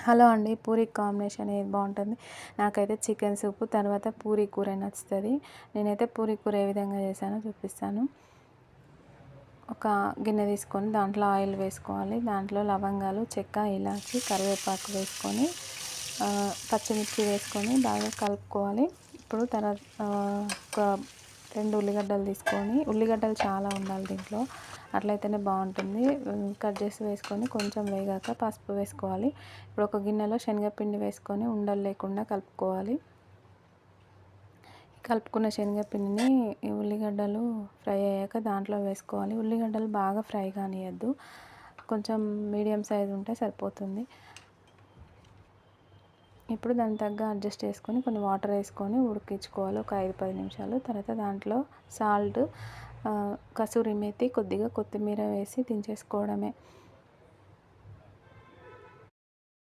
Hello అండి, Puri combination ఏది బాగుంటుంది? నాకైతే చికెన్ సూపు తర్వాత పూరీ కూర నచ్చుతుంది. నేనైతే పూరీ కూర ఏ విధంగా చేశానో చూపిస్తాను. ఒక గిన్నె తీసుకొని దాంట్లో ఆయిల్ వేసుకోవాలి. దాంట్లో లవంగాలు, చెక్క, ఇలాచి, కరివేపాకు వేసుకొని పచ్చిమిర్చి వేసుకొని బాగా కలుపుకోవాలి. ఇప్పుడు తర్వాత ఒక 2 ఉల్లిగడ్డలు తీసుకొని, ఉల్లిగడ్డలు చాలా ఉండాలి దీంట్లో, అట్లయితేనే బాగుంటుంది. కట్ చేసి వేసుకొని కొంచెం వేగాక పసుపు వేసుకోవాలి. ఇప్పుడు ఒక గిన్నెలో శనగపిండి వేసుకొని ఉండలు లేకుండా కలుపుకోవాలి. కలుపుకున్న శనగపిండిని ఈ ఉల్లిగడ్డలు ఫ్రై అయ్యాక దాంట్లో వేసుకోవాలి. ఉల్లిగడ్డలు బాగా ఫ్రై కానియద్దు, కొంచెం మీడియం సైజు ఉంటే సరిపోతుంది. ఇప్పుడు దాని తగ్గ అడ్జస్ట్ చేసుకొని కొన్ని వాటర్ వేసుకొని ఉడికించుకోవాలి ఒక 5-10 నిమిషాలు. తర్వాత దాంట్లో సాల్ట్, కసూరి మేతి, కొద్దిగా కొత్తిమీర వేసి దించేసుకోవడమే.